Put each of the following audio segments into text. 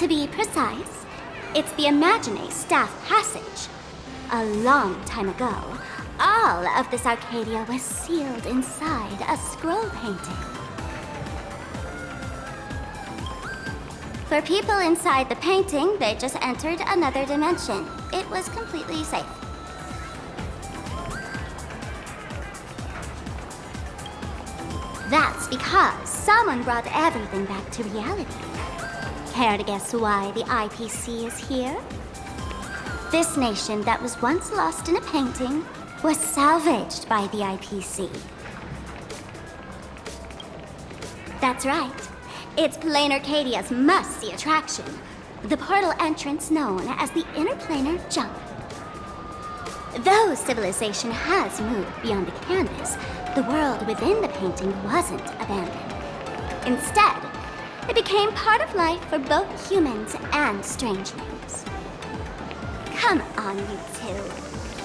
To be precise, it's the Imagine Staff Passage. A long time ago, all of this Arcadia was sealed inside a scroll painting. For people inside the painting, they just entered another dimension. It was completely safe. That's because someone brought everything back to reality. Care to guess why the IPC is here? This nation that was once lost in a painting was salvaged by the IPC. That's right. It's Planarcadia's must-see attraction, the portal entrance known as the Interplanar Jump. Though civilization has moved beyond the canvas, the world within the painting wasn't abandoned. Instead, it became part of life for both humans and strangelings. Come on, you two.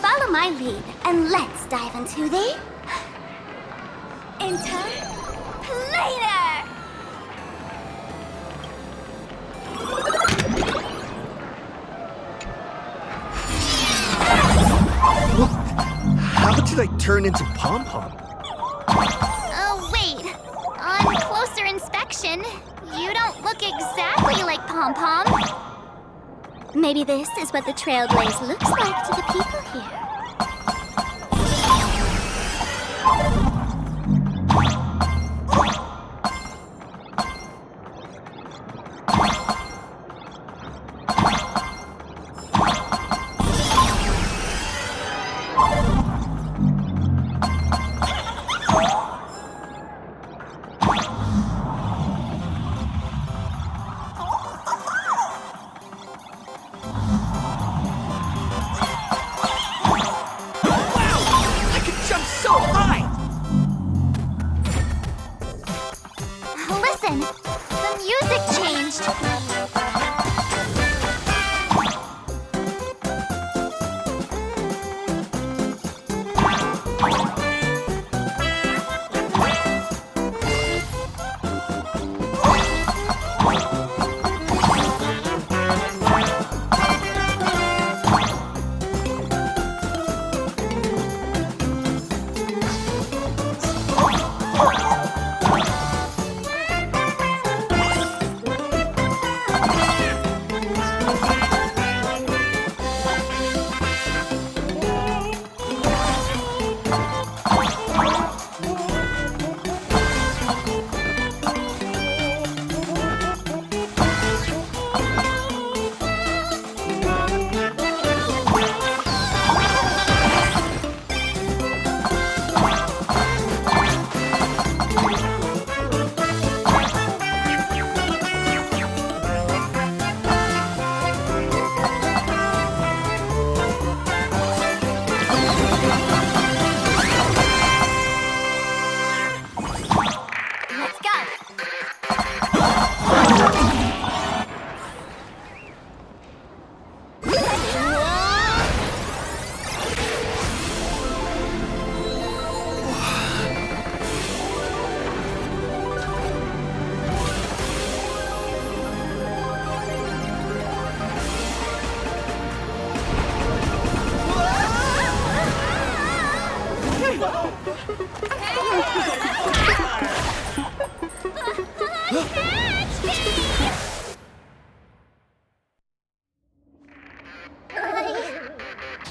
Follow my lead and let's dive into the... Interplanar! How did I turn into Pom-Pom? Oh, wait. On closer inspection, you don't look exactly like Pom-Pom. Maybe this is what the Trailblaze looks like to the people here. Listen, the music changed.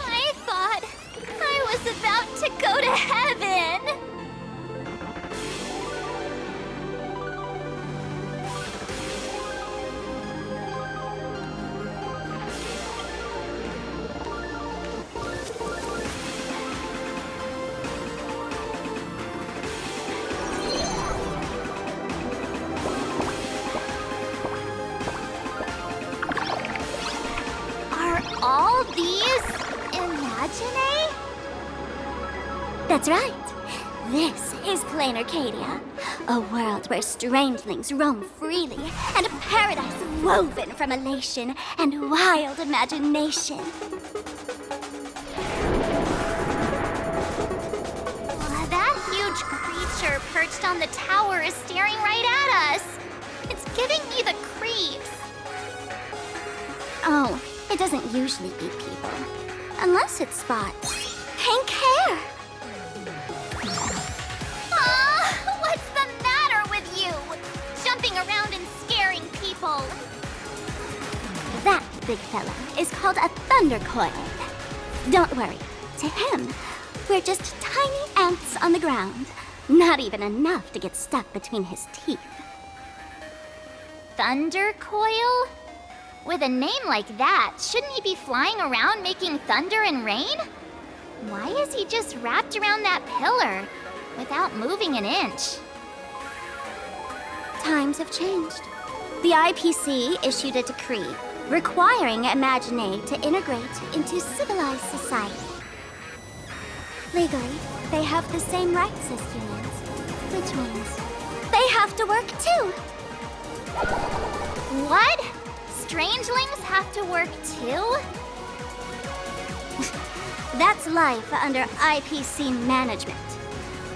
I thought I was about to go to heaven. All these Imagine? That's right. This is Planarcadia, a world where strangelings roam freely and a paradise woven from elation and wild imagination. That huge creature perched on the tower is staring right at us. It's giving me the creeps. don't usually eat people. Unless it spots pink hair. What's the matter with you? Jumping around and scaring people. That big fella is called a thunder coil. Don't worry, to him, we're just tiny ants on the ground. Not even enough to get stuck between his teeth. Thunder coil? With a name like that, shouldn't he be flying around making thunder and rain? Why is he just wrapped around that pillar without moving an inch? Times have changed. The IPC issued a decree requiring Imagine to integrate into civilized society. Legally, they have the same rights as humans, which means they have to work too. What? Strangelings have to work too? That's life under IPC management.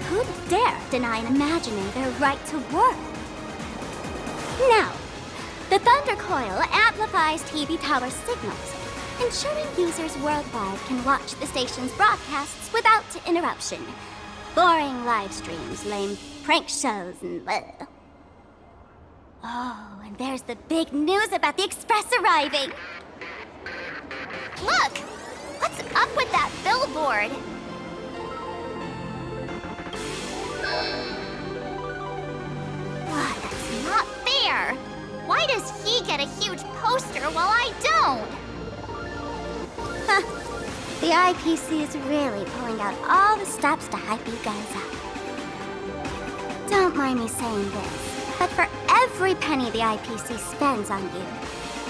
Who'd dare deny an Imagine their right to work? Now, the Thunder Coil amplifies TV tower signals, ensuring users worldwide can watch the station's broadcasts without interruption. Boring live streams, lame prank shows, and bleh. Oh, and there's the big news about the Express arriving! Look! What's up with that billboard? That's not fair! Why does he get a huge poster while I don't? Huh. The IPC is really pulling out all the stops to hype you guys up. Don't mind me saying this, but for every penny the IPC spends on you,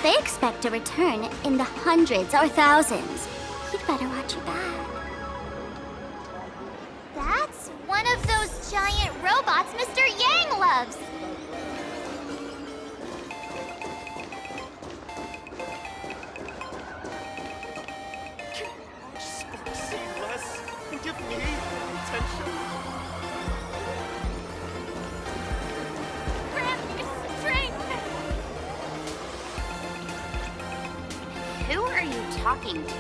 they expect a return in the hundreds or thousands. You'd better watch your back. That's one of those giant robots Mr. Yang loves! Say less and give me attention. Grant me strength! Who are you talking to?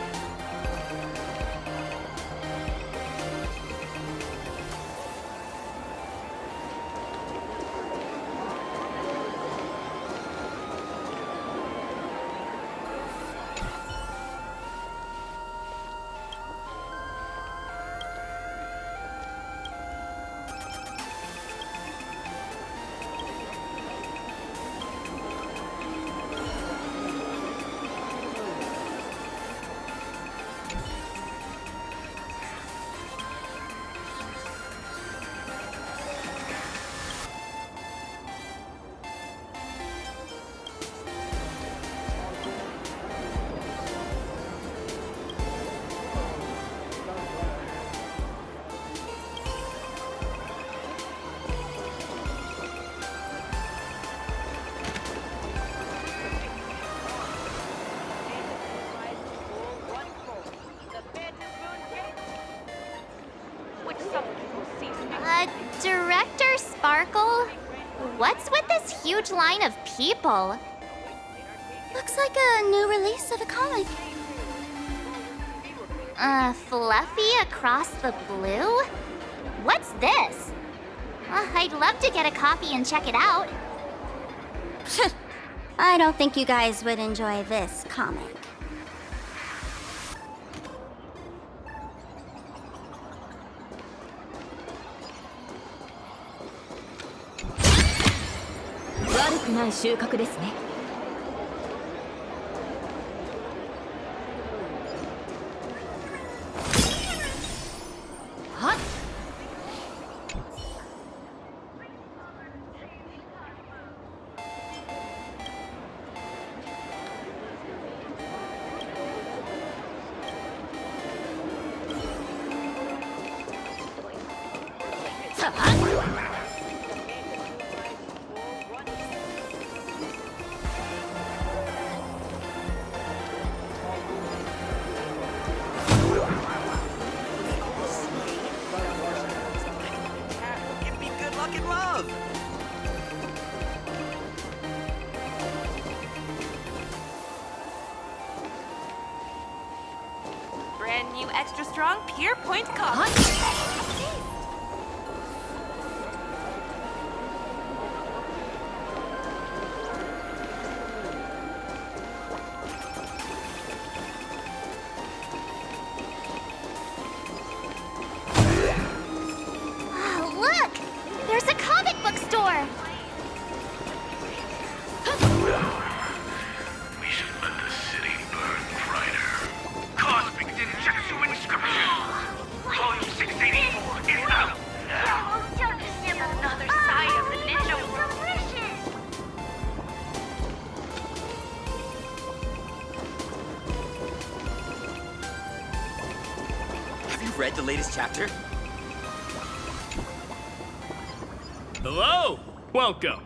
Director Sparkle? What's with this huge line of people? Looks like a new release of a comic. Fluffy across the blue? What's this? I'd love to get a copy and check it out. I don't think you guys would enjoy this comic. New extra strong Pure Point coffee. Oh, look! There's a comic book store! We should let the city burn brighter. Cosmic Ninjutsu inscription. Volume 684 is out now. Another side of the ninja world. Have you read the latest chapter? Hello! Welcome!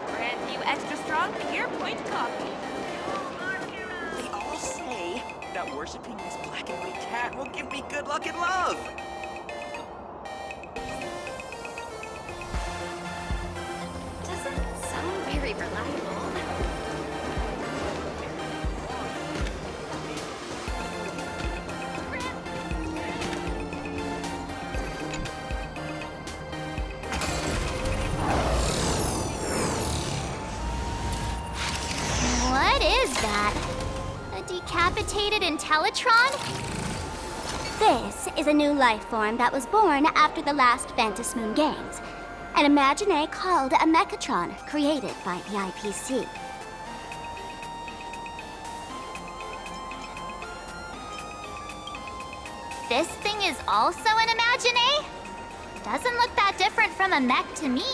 Brand new extra strong Pure Point coffee. They all say that worshipping this black and white cat will give me good luck and love. Doesn't sound very reliable. What is that? A decapitated Intellitron? This is a new life form that was born after the last Ventus Moon Games. An Imagine called a Mechatron, created by the IPC. This thing is also an Imagine? Doesn't look that different from a mech to me.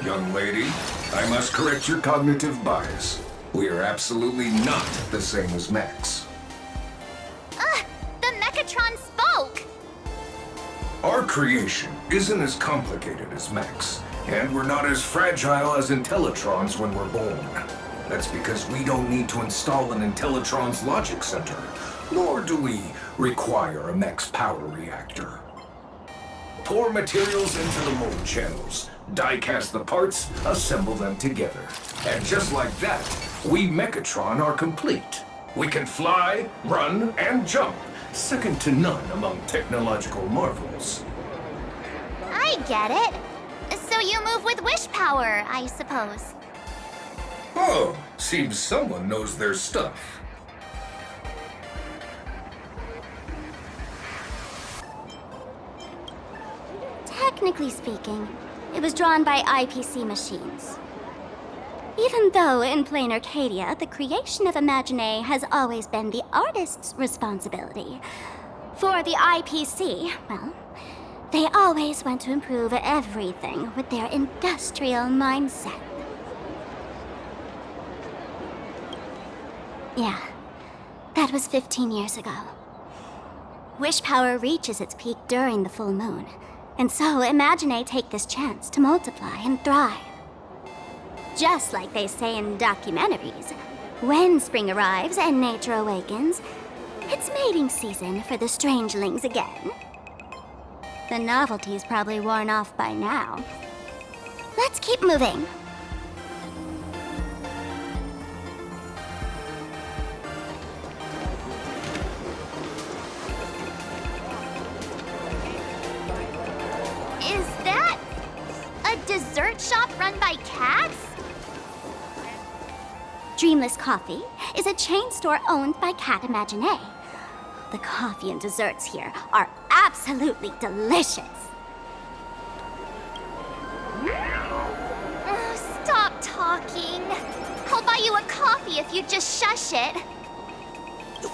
Young lady, I must correct your cognitive bias. We are absolutely not the same as mechs. Ugh! The Mechatron spoke! Our creation isn't as complicated as mechs, and we're not as fragile as Intellitrons when we're born. That's because we don't need to install an Intellitron's logic center, nor do we require a mech's power reactor. Pour materials into the mold channels, die-cast the parts, assemble them together. And just like that, we Mechatron are complete. We can fly, run, and jump, second to none among technological marvels. I get it. So you move with wish power, I suppose. Oh, seems someone knows their stuff. Technically speaking, it was drawn by IPC machines. Even though in Planarcadia, the creation of Imagine has always been the artist's responsibility. For the IPC, well, they always want to improve everything with their industrial mindset. Yeah, that was 15 years ago. Wish power reaches its peak during the full moon, and so Imagine take this chance to multiply and thrive. Just like they say in documentaries, when spring arrives and nature awakens, it's mating season for the strangelings again. The novelty's probably worn off by now. Let's keep moving. Nameless Coffee is a chain store owned by Cat Imaginé. The coffee and desserts here are absolutely delicious. Oh, stop talking. I'll buy you a coffee if you just shush it.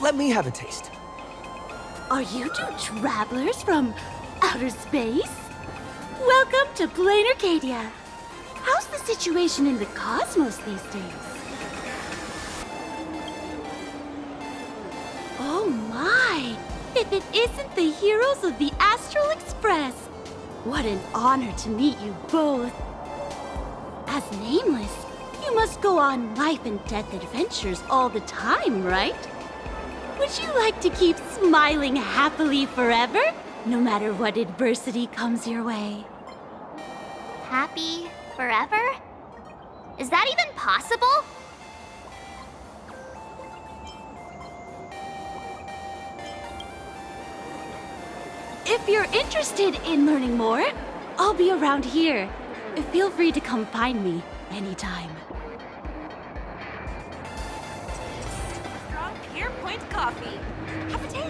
Let me have a taste. Are you two travelers from outer space? Welcome to Planarcadia. How's the situation in the cosmos these days? Oh my! If it isn't the heroes of the Astral Express! What an honor to meet you both. As Nameless, you must go on life and death adventures all the time, right? Would you like to keep smiling happily forever, no matter what adversity comes your way? Happy forever? Is that even possible? If you're interested in learning more, I'll be around here. Feel free to come find me anytime. Strong Pure Point coffee. Have a taste.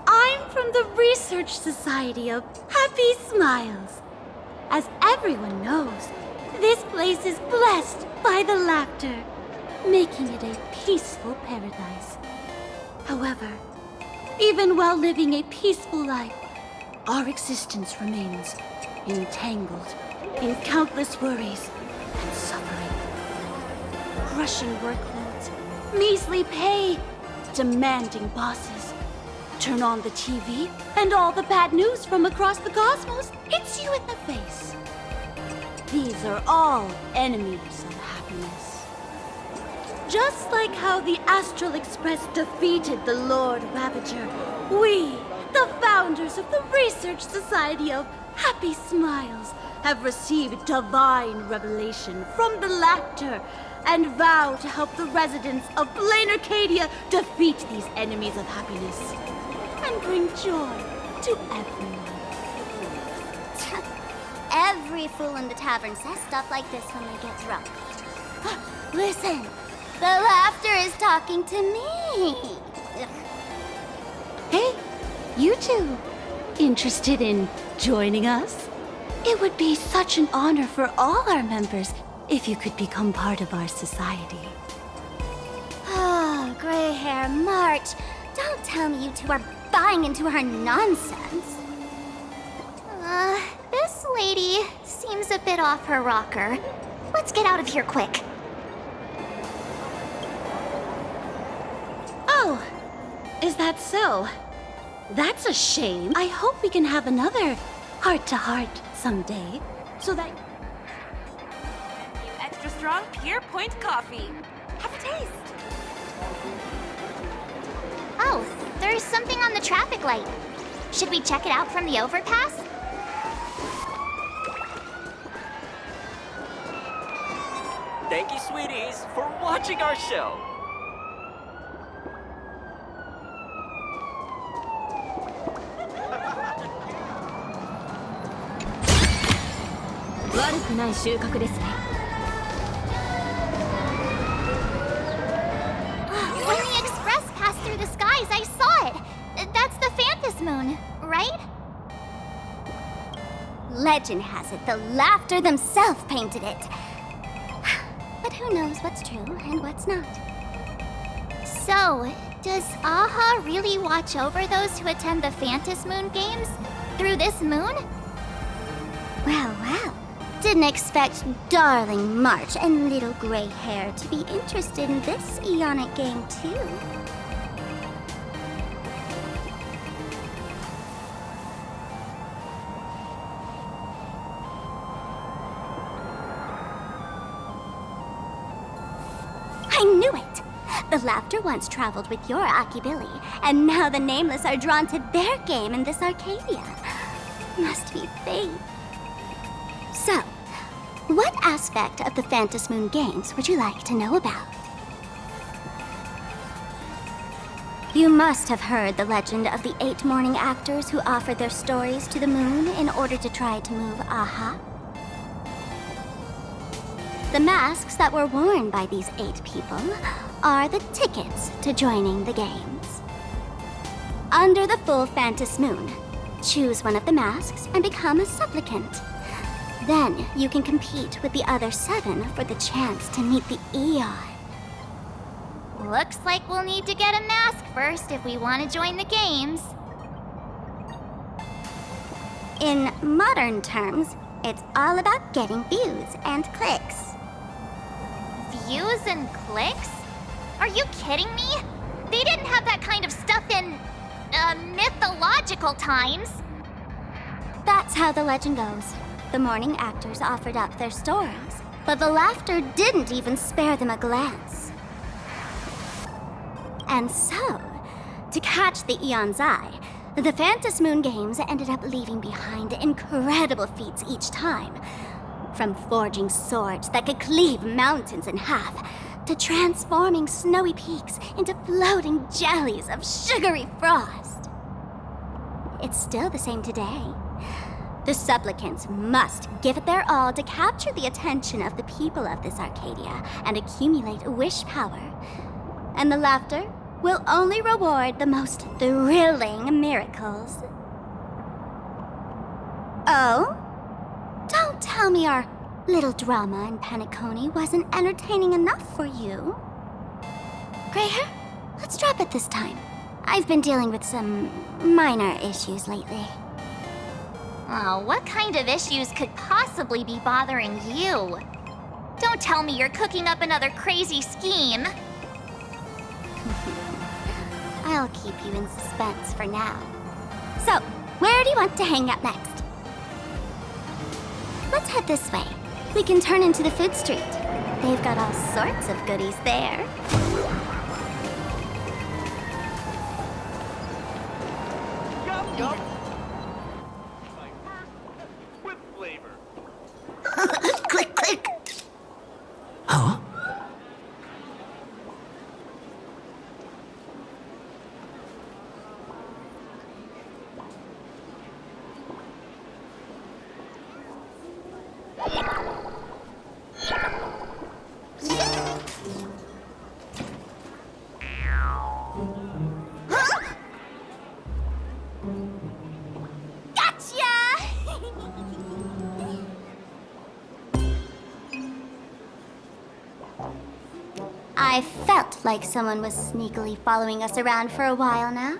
I'm from the Research Society of Happy Smiles. As everyone knows, this place is blessed by the laughter, making it a peaceful paradise. However, even while living a peaceful life, our existence remains entangled in countless worries and suffering. Crushing workloads, measly pay, demanding bosses. Turn on the TV, and all the bad news from across the cosmos hits you in the face. These are all enemies of happiness. Just like how the Astral Express defeated the Lord Ravager, we, the founders of the Research Society of Happy Smiles, have received divine revelation from the laughter and vow to help the residents of Planarcadia defeat these enemies of happiness and bring joy to everyone. Every fool in the tavern says stuff like this when they get drunk. Listen, the laughter is talking to me. Hey, you two, interested in joining us? It would be such an honor for all our members if you could become part of our society. Oh, gray hair March, don't tell me you two are buying into her nonsense. This lady seems a bit off her rocker. Let's get out of here quick. Oh, is that so? That's a shame. I hope we can have another heart-to-heart someday, so that... You extra strong Pure Point coffee. Have a taste. Oh, there's something on the traffic light. Should we check it out from the overpass? Thank you, sweeties, for watching our show. When the express passed through the skies, I saw it. That's the Phantom Moon, right? Legend has it the laughter themselves painted it. But who knows what's true and what's not? So, does Aha really watch over those who attend the Phantom Moon games through this moon? Well, well. Didn't expect darling March and little gray hair to be interested in this Eonic game, too. I knew it! The laughter once traveled with your Akibilly, and now the Nameless are drawn to their game in this Arcadia. Must be fate. So, what aspect of the Phantom Moon games would you like to know about? You must have heard the legend of the 8 morning actors who offered their stories to the moon in order to try to move Aha. The masks that were worn by these 8 people are the tickets to joining the games. Under the full Phantom Moon, choose one of the masks and become a supplicant. Then you can compete with the other 7 for the chance to meet the Eon. Looks like we'll need to get a mask first if we want to join the games. In modern terms, it's all about getting views and clicks. Views and clicks? Are you kidding me? They didn't have that kind of stuff in, mythological times. That's how the legend goes. The morning actors offered up their stories, but the laughter didn't even spare them a glance. And so, to catch the Eon's eye, the Phantom Moon Games ended up leaving behind incredible feats each time. From forging swords that could cleave mountains in half, to transforming snowy peaks into floating jellies of sugary frost. It's still the same today. The supplicants must give it their all to capture the attention of the people of this Arcadia and accumulate wish power. And the laughter will only reward the most thrilling miracles. Oh? Don't tell me our little drama in Paniconi wasn't entertaining enough for you. Gray hair, let's drop it this time. I've been dealing with some minor issues lately. Oh, what kind of issues could possibly be bothering you? Don't tell me you're cooking up another crazy scheme. I'll keep you in suspense for now. So, where do you want to hang out next? Let's head this way. We can turn into the food street. They've got all sorts of goodies there. Yup. With flavor. Click, click. Huh? I felt like someone was sneakily following us around for a while now.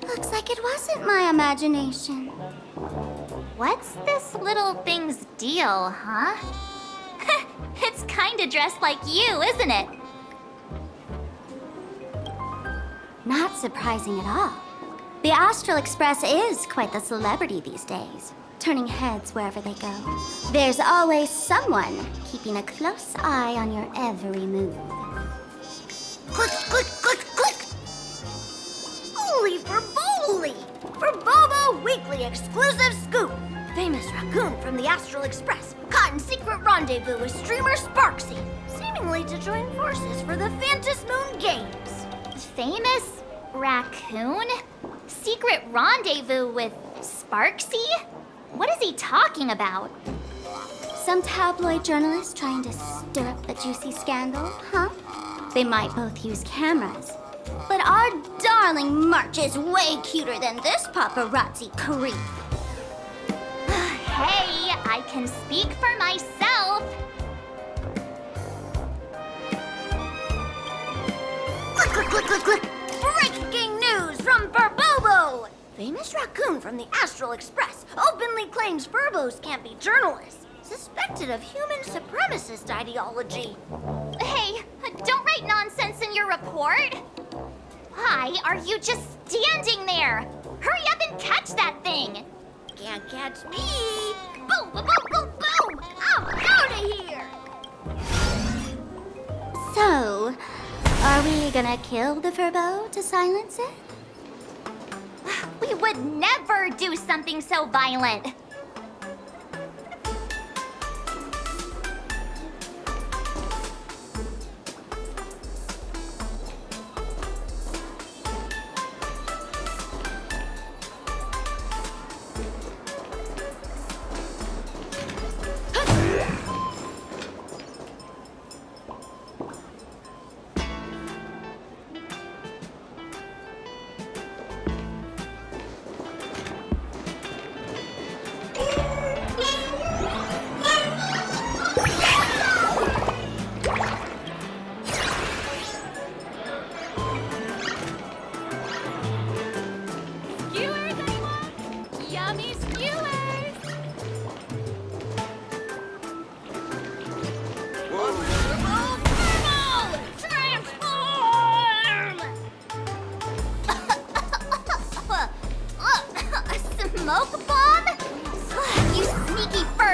Looks like it wasn't my imagination. What's this little thing's deal, huh? It's kinda dressed like you, isn't it? Not surprising at all. The Astral Express is quite the celebrity these days, turning heads wherever they go. There's always someone keeping a close eye on your every move. Click, click, click, click! Holy for Bowly! For Bobo Weekly Exclusive Scoop! Famous raccoon from the Astral Express caught in secret rendezvous with streamer Sparksy, seemingly to join forces for the Phantom Moon Games. Famous raccoon? Secret rendezvous with Sparksy? What is he talking about? Some tabloid journalist trying to stir up the juicy scandal, huh? They might both use cameras. But our darling March is way cuter than this paparazzi creep. Hey, I can speak for myself. Click, click, click, click, click! Breaking news from Furbobo! Famous raccoon from the Astral Express openly claims Furbos can't be journalists, suspected of human supremacist ideology. Hey, don't write nonsense in your report. Why are you just standing there? Hurry up and catch that thing. Can't catch me! Boom, boom, boom, boom, boom! I'm out of here! So, are we gonna kill the Furbo to silence it? We would never do something so violent.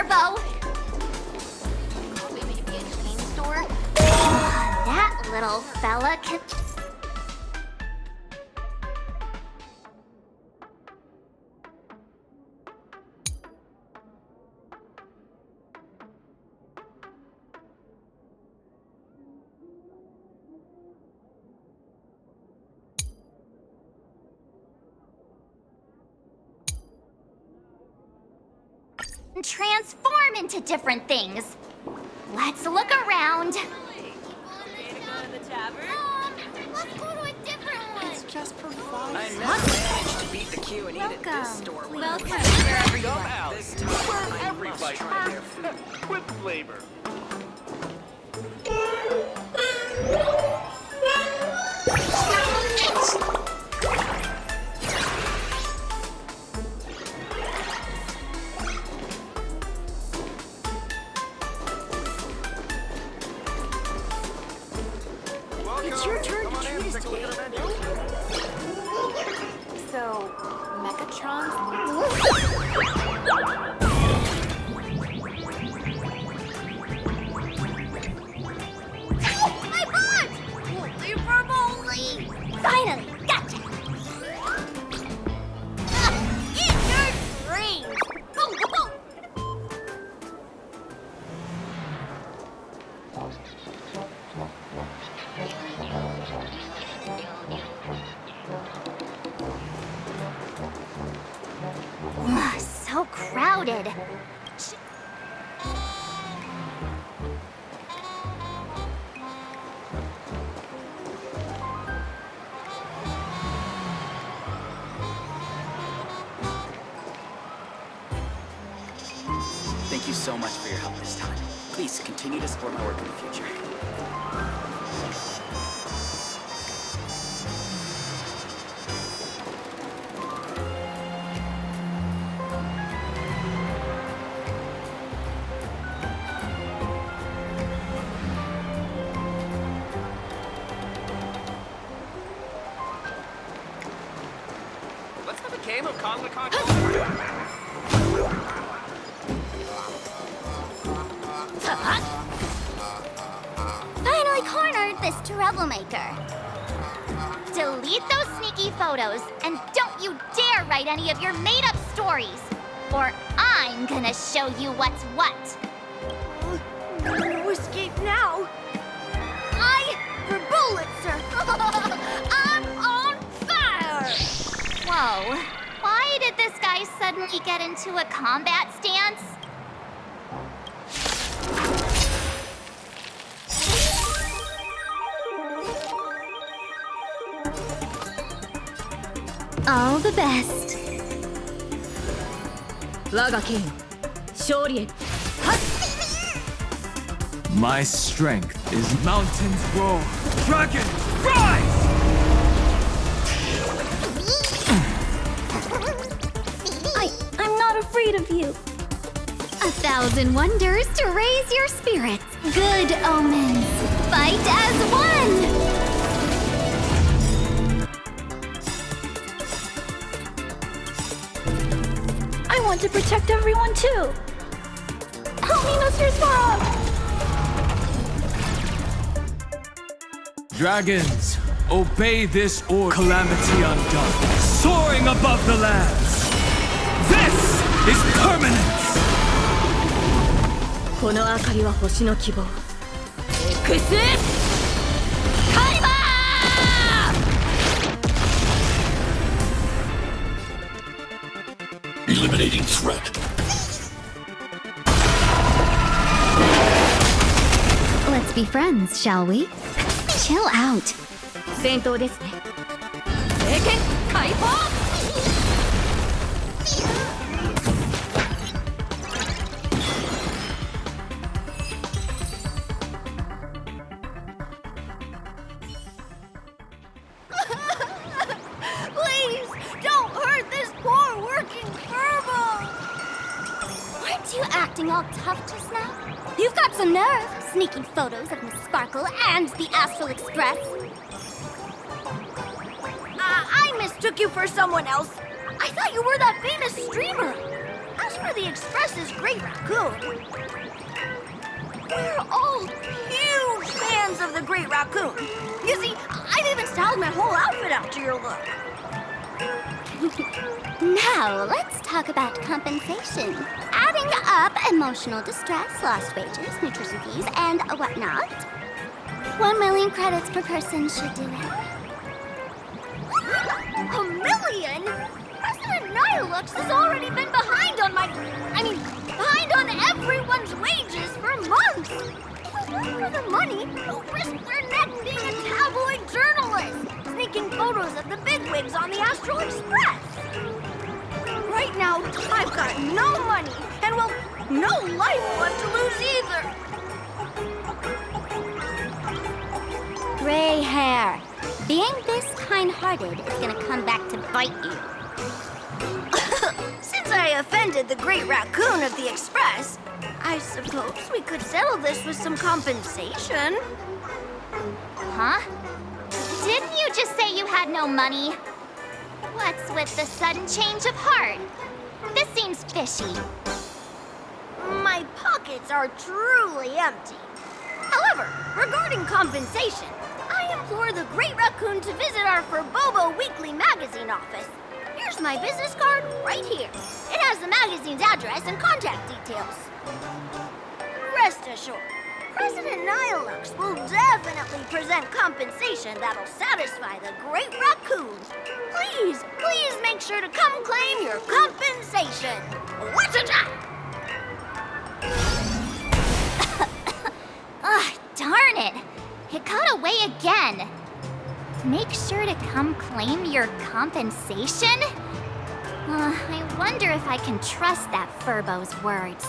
Turbo! Maybe a chain store? That little fella can... transform into different things. Let's look around. Let's go to a different one. It's just for fun. I never managed to beat the queue and eat at this store. Welcome. Somehow, this time I must try their food. With flavor. It's your turn to choose, Dave. So, Megatron's... My butt! Holy for moly! Finally, gotcha! Eat your dreams! Boom, boom, boom! Ugh, so crowded. Thank you so much for your help this time. Please continue to support my work in the future. Let's have a game of Kong the Conqueror. Finally cornered this troublemaker. Delete those sneaky photos and don't you dare write any of your made-up stories, or I'm gonna show you what's what. No escape now. For bullets, sir. I'm on fire! Whoa, why did this guy suddenly get into a combat stance? All the best. 我が剣勝利へ My strength is mountains roar, dragon rise! I'm not afraid of you. 1,000 wonders to raise your spirits. Good omens. Fight as one! I want to protect everyone too. Help me, Mr. Frog. Dragons, obey this order. Calamity undone, soaring above the lands. This is permanence! この明かりは星の希望。X カリバー Eliminating threat. Let's be friends, shall we? Chill out. 戦闘ですね。聖剣解放 Please, don't hurt this poor working furball! Weren't you acting all tough just now? You've got some nerve, sneaking photos of Miss Sparkle and the Astral Express. I mistook you for someone else. I thought you were that famous streamer. As for the Express's Great Raccoon. We're all huge fans of the Great Raccoon. You see, I've even styled my whole outfit after your look. Now, let's talk about compensation. Adding up emotional distress, lost wages, nutrition fees, and whatnot. 1 million credits per person should do it. A million? President Nihilux has already been behind on behind on everyone's wages for months. If it weren't for the money, no risk their neck being a tabloid journalist, sneaking photos of the bigwigs on the Astral Express. Right now, I've got no money, and well, no life left to lose either. Gray hair. Being this kind-hearted is gonna come back to bite you. Since I offended the Great Raccoon of the Express, I suppose we could settle this with some compensation. Huh? Didn't you just say you had no money? What's with the sudden change of heart? This seems fishy. My pockets are truly empty. However, regarding compensation, I implore the Great Raccoon to visit our Furbobo Weekly magazine office. Here's my business card right here. It has the magazine's address and contact details. Rest assured, President Nihilux will definitely present compensation that'll satisfy the Great Raccoon. Please make sure to come claim your compensation. What's it at? Ugh, darn it! It got away again. Make sure to come claim your compensation? I wonder if I can trust that Furbo's words.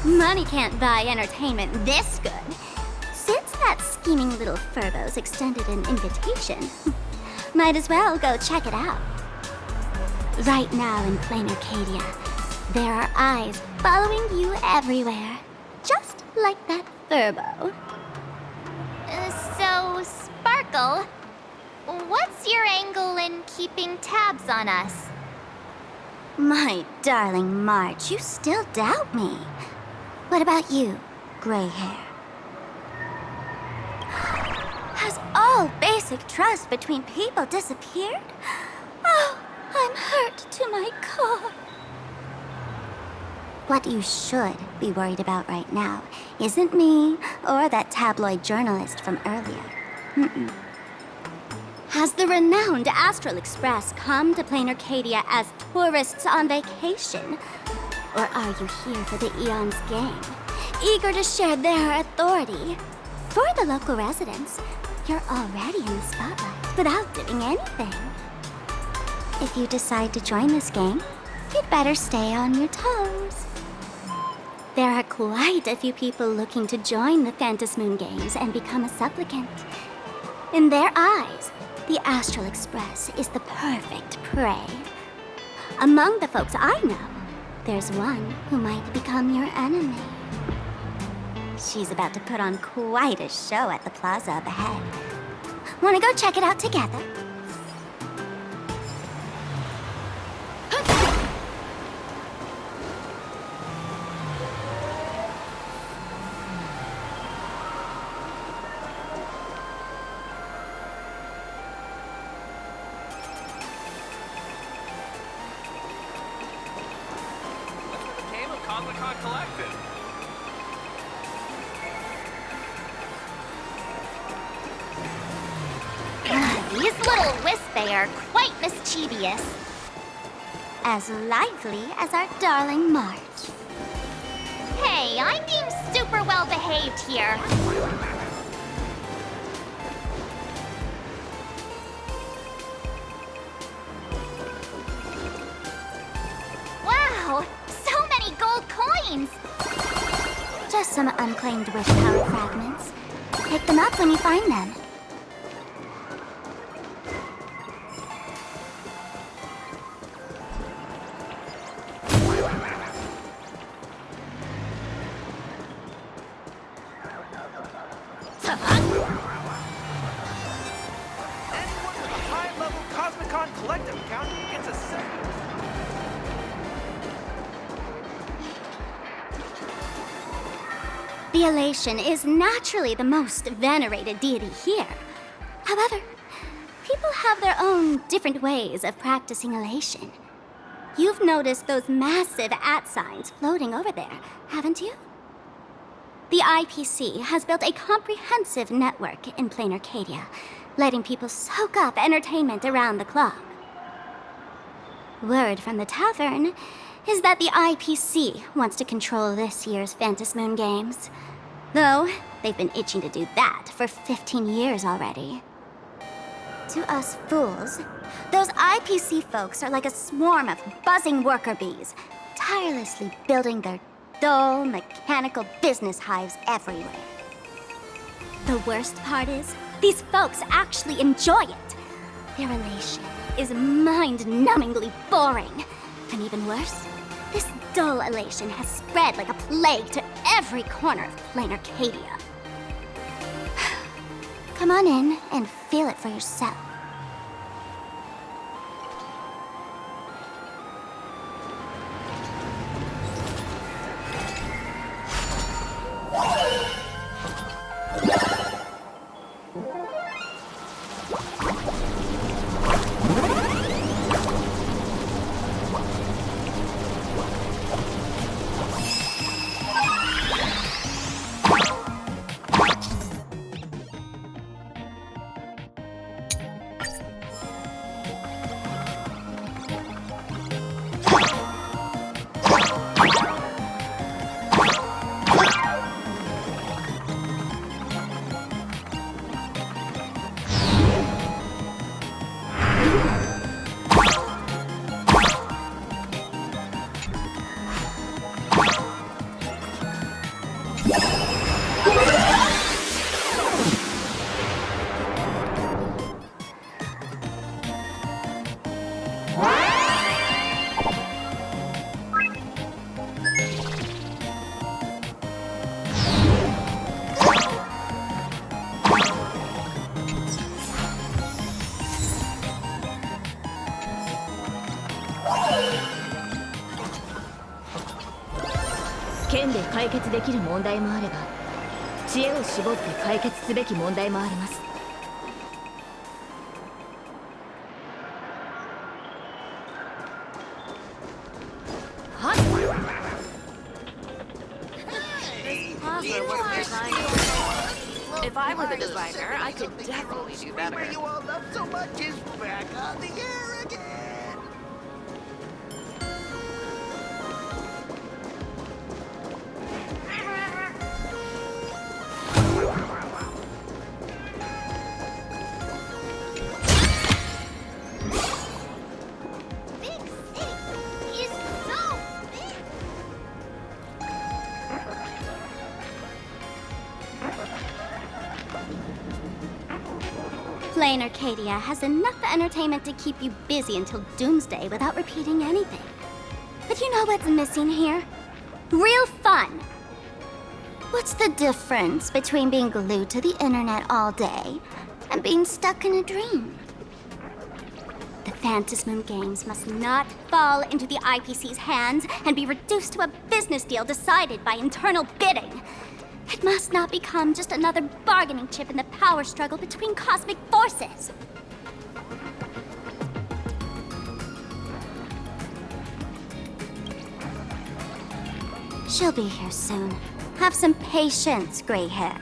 Money can't buy entertainment this good. Since that scheming little Furbo's extended an invitation, might as well go check it out. Right now in Planarcadia, there are eyes following you everywhere, just like that Furbo. So, Sparkle, what's your angle in keeping tabs on us? My darling March, you still doubt me. What about you, gray hair? Has all basic trust between people disappeared? Oh, I'm hurt to my core. What you should be worried about right now isn't me or that tabloid journalist from earlier. Has the renowned Astral Express come to Planarcadia as tourists on vacation? Or are you here for the Eon's gang, eager to share their authority? For the local residents, you're already in the spotlight without doing anything. If you decide to join this gang, you'd better stay on your toes. There are quite a few people looking to join the Phantasmoon Games and become a supplicant. In their eyes, the Astral Express is the perfect prey. Among the folks I know, there's one who might become your enemy. She's about to put on quite a show at the plaza up ahead. Wanna go check it out together? These little Wispay are quite mischievous. As lively as our darling March. Hey, I'm being super well behaved here. Wow, so many gold coins! Just some unclaimed wish power fragments. Pick them up when you find them. Anyone with a high-level Cosmicon collective account gets a second. The Elation is naturally the most venerated deity here. However, people have their own different ways of practicing Elation. You've noticed those massive @ signs floating over there, haven't you? The IPC has built a comprehensive network in Planarcadia, letting people soak up entertainment around the clock. Word from the tavern is that the IPC wants to control this year's Phantasmoon Games. Though, they've been itching to do that for 15 years already. To us fools, those IPC folks are like a swarm of buzzing worker bees, tirelessly building their dull, mechanical business hives everywhere. The worst part is, these folks actually enjoy it. Their Elation is mind-numbingly boring. And even worse, this dull Elation has spread like a plague to every corner of Planarcadia. Come on in and feel it for yourself.剣で解決できる問題もあれば、知恵を絞って解決すべき問題もあります。はい。If I were the designer, I could definitely do better. Where you all love so much is back on the air again. Planarcadia has enough entertainment to keep you busy until doomsday without repeating anything. But you know what's missing here? Real fun! What's the difference between being glued to the internet all day and being stuck in a dream? The Phantasmoon Games must not fall into the IPC's hands and be reduced to a business deal decided by internal bidding. It must not become just another bargaining chip in the power struggle between cosmic forces. She'll be here soon. Have some patience, gray hair.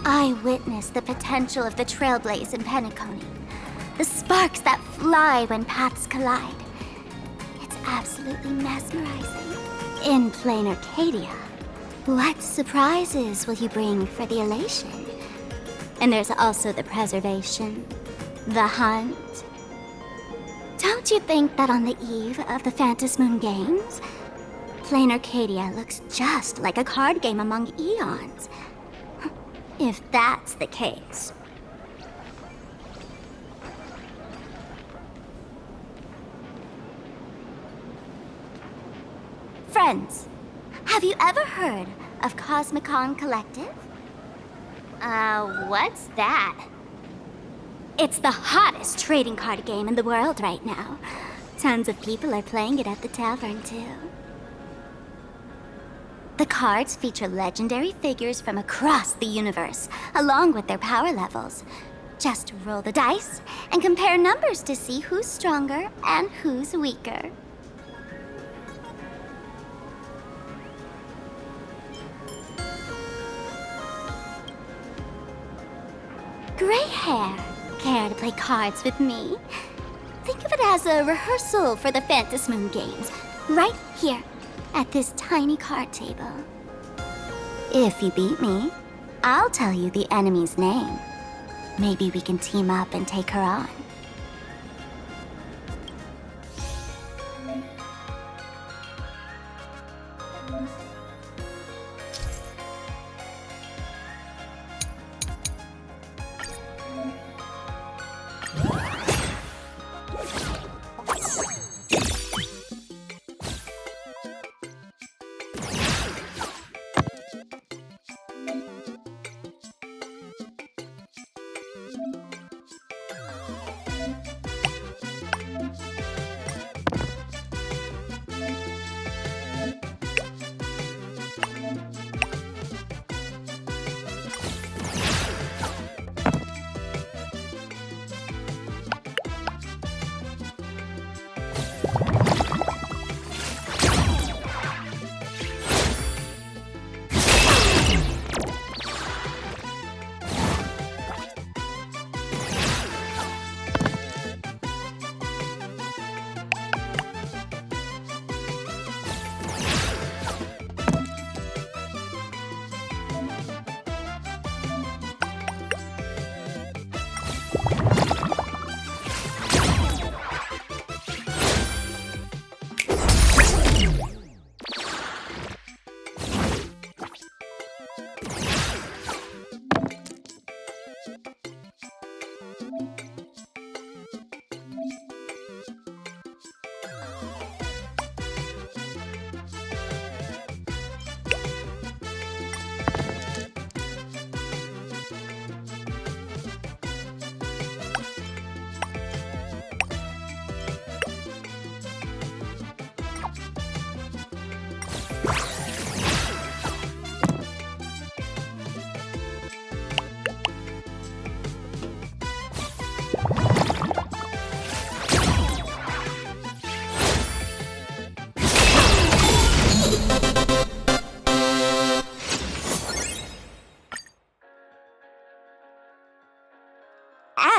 I witnessed the potential of the trailblaze in Penacony. The sparks that fly when paths collide. It's absolutely mesmerizing. In Planarcadia, what surprises will you bring for the Elation? And there's also the preservation, the hunt. Don't you think that on the eve of the Phantasmoon Games, Planarcadia looks just like a card game among eons? If that's the case. Friends, have you ever heard of Cosmicon Collective? What's that? It's the hottest trading card game in the world right now. Tons of people are playing it at the tavern, too. The cards feature legendary figures from across the universe, along with their power levels. Just roll the dice and compare numbers to see who's stronger and who's weaker. Gray hair, care to play cards with me? Think of it as a rehearsal for the Phantasmoon games, right here, at this tiny card table. If you beat me, I'll tell you the enemy's name. Maybe we can team up and take her on.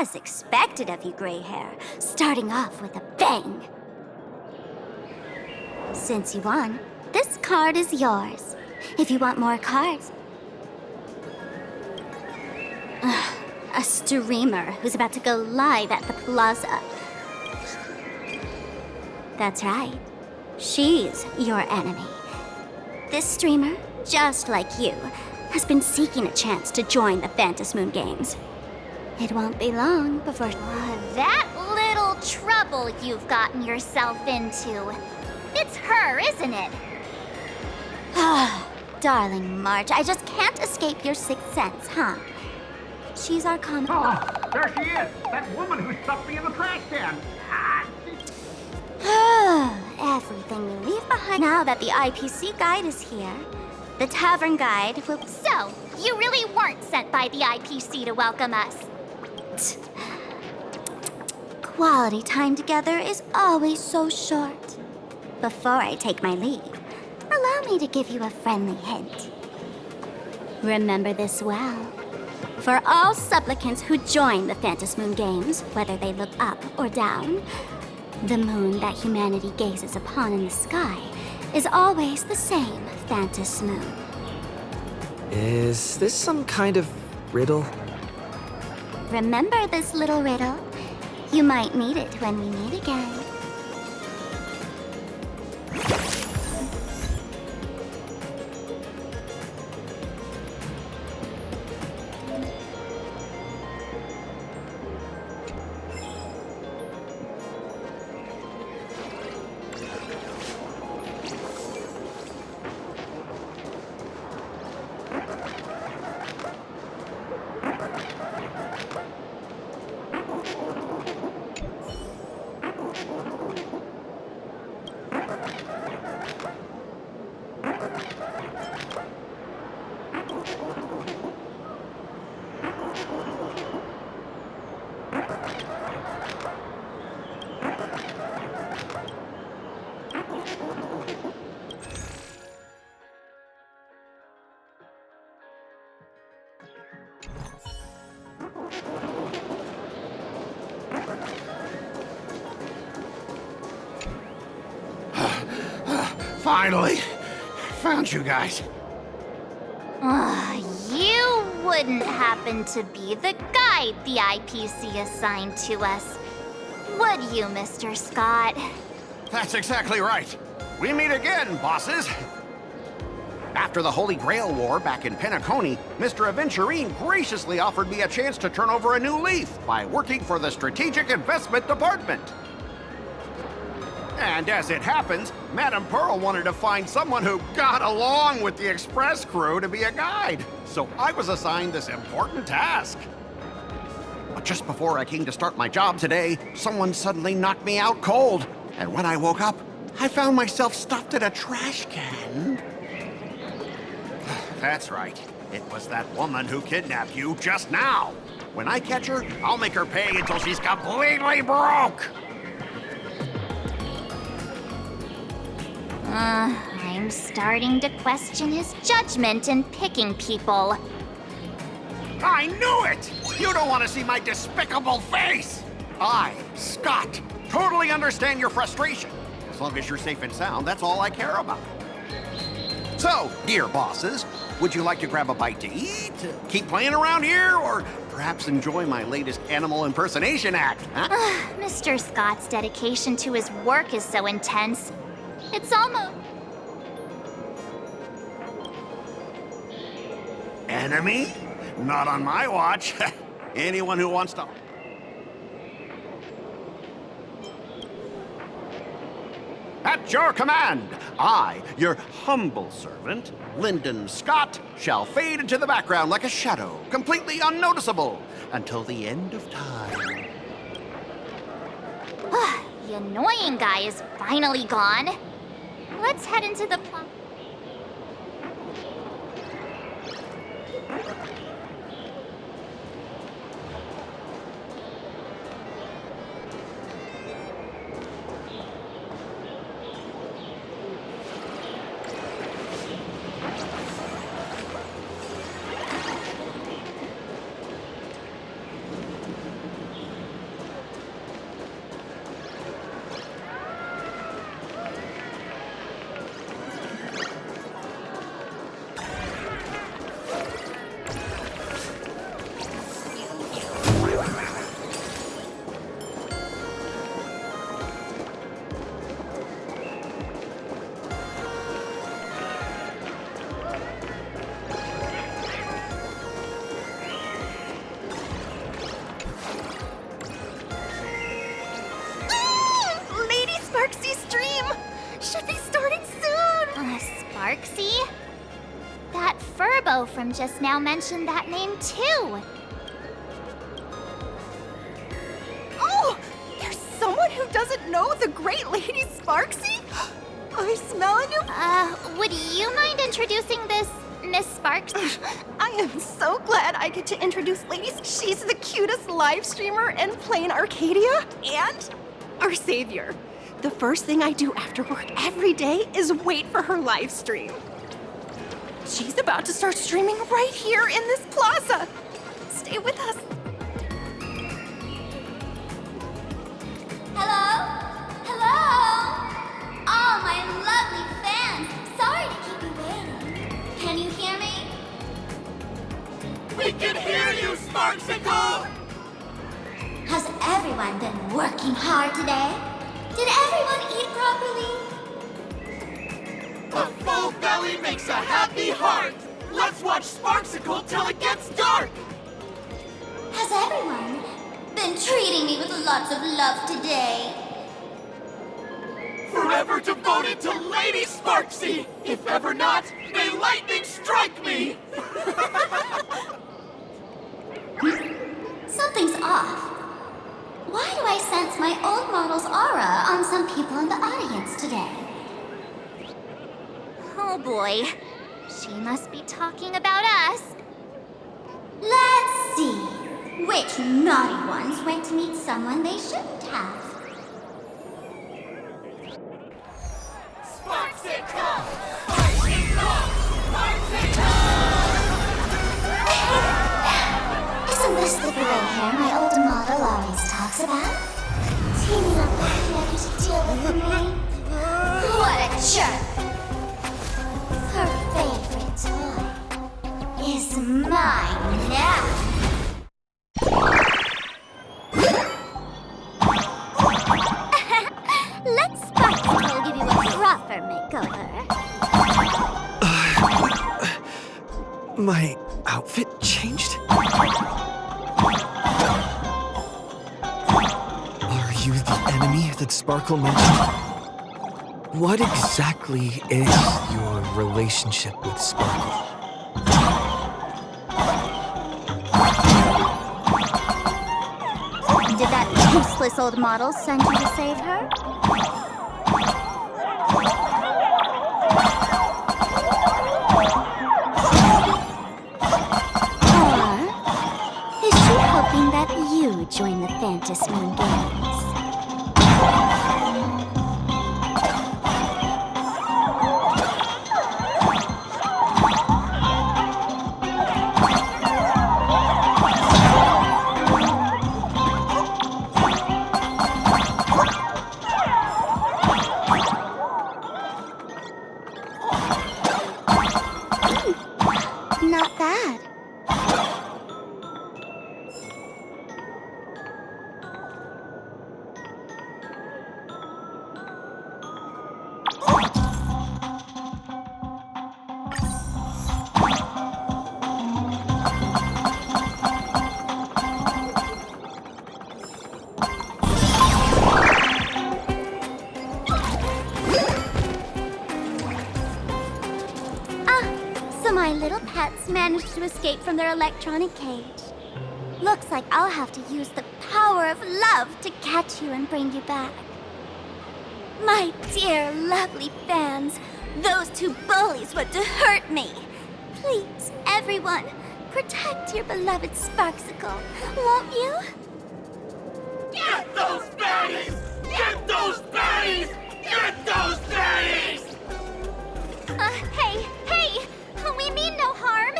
As expected of you, Gray Hair, starting off with a bang. Since you won, this card is yours. If you want more cards. A streamer who's about to go live at the plaza. That's right. She's your enemy. This streamer, just like you, has been seeking a chance to join the Phantasmoon games. It won't be long before... That little trouble you've gotten yourself into. It's her, isn't it? Darling March, I just can't escape your sixth sense, huh? She's our common... Oh, there she is! That woman who stuck me in the trash can! Everything we leave behind... Now that the IPC guide is here, the tavern guide will... So, you really weren't sent by the IPC to welcome us? Quality time together is always so short. Before I take my leave, allow me to give you a friendly hint. Remember this well. For all supplicants who join the Phantasmoon games, whether they look up or down, the moon that humanity gazes upon in the sky is always the same Phantasmoon. Is this some kind of riddle? Remember this little riddle? You might need it when we meet again. Finally, found you guys. You wouldn't happen to be the guide the IPC assigned to us, would you, Mr. Scott? That's exactly right. We meet again, bosses. After the Holy Grail War back in Penacony, Mr. Aventurine graciously offered me a chance to turn over a new leaf by working for the Strategic Investment Department. And as it happens, Madame Pearl wanted to find someone who got along with the Express crew to be a guide. So I was assigned this important task. But just before I came to start my job today, someone suddenly knocked me out cold. And when I woke up, I found myself stuffed in a trash can. That's right. It was that woman who kidnapped you just now. When I catch her, I'll make her pay until she's completely broke. I'm starting to question his judgment in picking people. I knew it! You don't want to see my despicable face! I, Scott, totally understand your frustration. As long as you're safe and sound, that's all I care about. So, dear bosses, would you like to grab a bite to eat, keep playing around here, or perhaps enjoy my latest animal impersonation act, huh? Mr. Scott's dedication to his work is so intense. It's almost... Enemy? Not on my watch. Anyone who wants to... At your command, I, your humble servant, Lyndon Scott, shall fade into the background like a shadow, completely unnoticeable, until the end of time. The annoying guy is finally gone. Let's head into the plot. Sparksy? That Furbo from just now mentioned that name too. Oh! There's someone who doesn't know the great Lady Sparksy? I smell a new... Would you mind introducing this Miss Sparks? I am so glad I get to introduce Lady. She's the cutest live streamer in Planarcadia and our savior. The first thing I do after work every day is wait for her live stream. She's about to start streaming right here in this plaza. Stay with us. Hello? Hello? Oh, my lovely fans. Sorry to keep you waiting. Can you hear me? We can hear you, Sparksicle! Has everyone been working hard today? Did everyone eat properly? A full belly makes a happy heart! Let's watch Sparksicle till it gets dark! Has everyone been treating me with lots of love today? Forever devoted to Lady Sparksy! If ever not, may lightning strike me! Something's off. Why do I sense my old model's aura on some people in the audience today? Oh boy. She must be talking about us. Let's see. Which naughty ones went to meet someone they shouldn't have? Sparksicle! Sparksicle! Sparksicle! Isn't this the gray hair my old model always talks about? Teaming up with Maggie to deal with me? What a jerk! her. My outfit changed? Are you the enemy that Sparkle mentioned? What exactly is your relationship with Sparkle? Did that useless old model send you to save her? Or is she hoping that you join the Fantasmoon Games? Not bad. So my little pets managed to escape from their electronic cage. Looks like I'll have to use the power of love to catch you and bring you back. My dear, lovely fans, those two bullies want to hurt me. Please, everyone, protect your beloved Sparksicle, won't you? Get those baddies! Get those baddies! Get those baddies! Hey! We mean no harm!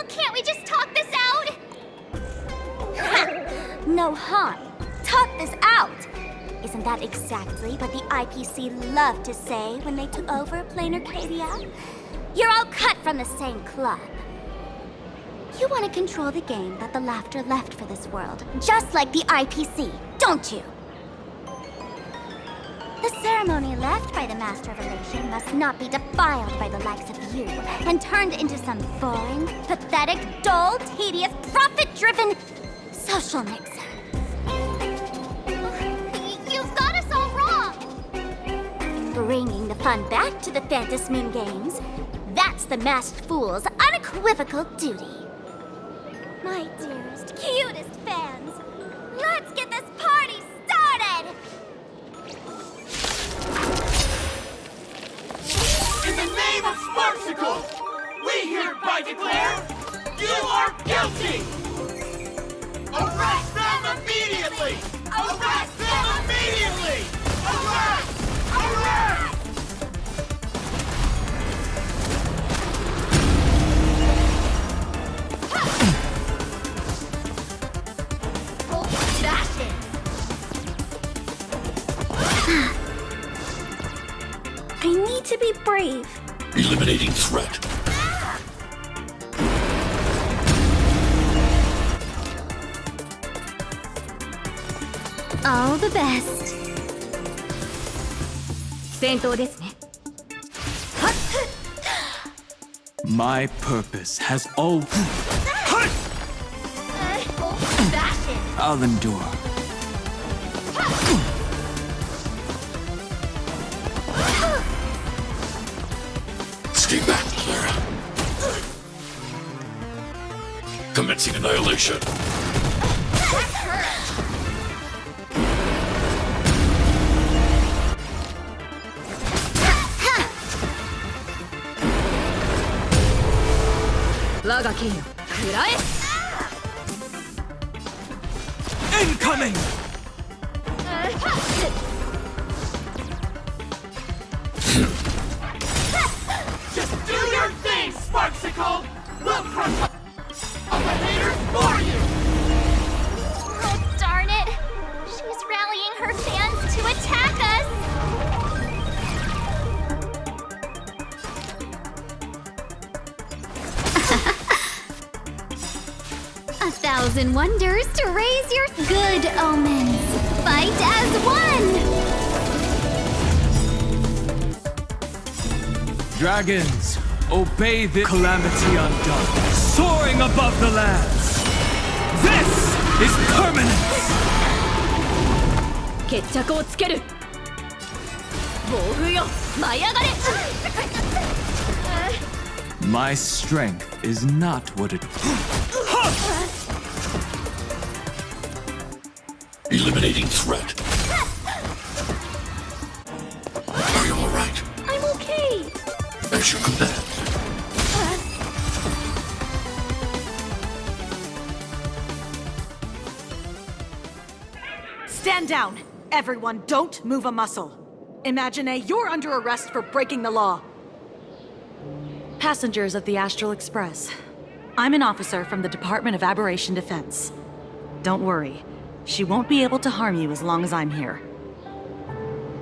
Can't we just talk this out? No harm. Talk this out. Isn't that exactly what the IPC loved to say when they took over Planarcadia? You're all cut from the same club. You want to control the game that the laughter left for this world, just like the IPC, don't you? The ceremony left by the Master of Elation must not be defiled by the likes of you and turned into some boring, pathetic, dull, tedious, profit-driven social mixer. You've got us all wrong! Bringing the fun back to the Fantasmoon Games, that's the Masked Fool's unequivocal duty. My dearest, cutest fans, let's get this party started! In the name of Sparksicle, we hereby declare you are guilty! Arrest them immediately! Arrest them immediately! Arrest! Arrest! I need to be brave. Eliminating threat. All the best. 戦闘ですね。 My purpose has always... I'll endure. Stay back, Clara. Commencing annihilation. Incoming! Just do your thing, Sparksicle! We'll crush all the haters for you! Oh, darn it! She's rallying her fans to attack us! 1,000 wonders to raise your good omens. Fight as one! Dragons, obey the calamity undone, soaring above the lands. This is permanence! 決着をつける暴風よ舞い上がれ My strength is not what it... Eliminating threat. Are you all right? I'm okay. As you command. Stand down. Everyone, don't move a muscle. Imagine you're under arrest for breaking the law. Passengers of the Astral Express. I'm an officer from the Department of Aberration Defense. Don't worry. She won't be able to harm you as long as I'm here.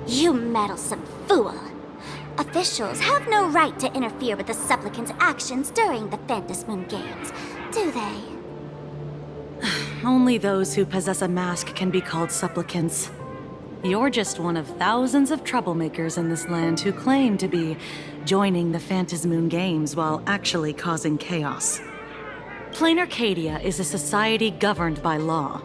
You meddlesome fool! Officials have no right to interfere with the supplicant's actions during the Phantasmoon Games, do they? Only those who possess a mask can be called supplicants. You're just one of thousands of troublemakers in this land who claim to be joining the Phantasmoon Games while actually causing chaos. Planarcadia is a society governed by law.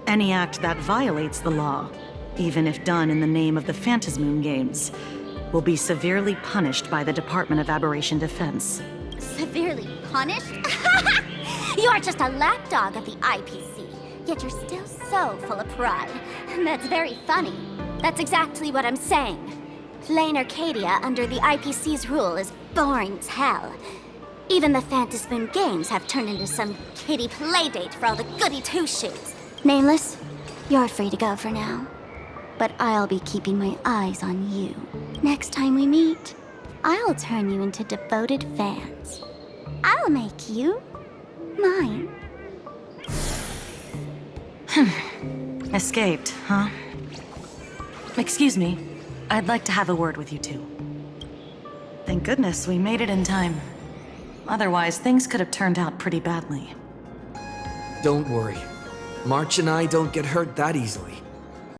Any act that violates the law, even if done in the name of the Phantasmoon Games, will be severely punished by the Department of Aberration Defense. Severely punished? You're just a lapdog of the IPC, yet you're still so full of pride. That's very funny. That's exactly what I'm saying. Planarcadia under the IPC's rule is boring as hell. Even the Phantasmoon Games have turned into some kiddie playdate for all the goody two-shoes. Nameless, you're free to go for now. But I'll be keeping my eyes on you. Next time we meet, I'll turn you into devoted fans. I'll make you mine. Escaped, huh? Excuse me. I'd like to have a word with you two. Thank goodness we made it in time. Otherwise, things could have turned out pretty badly. Don't worry. March and I don't get hurt that easily.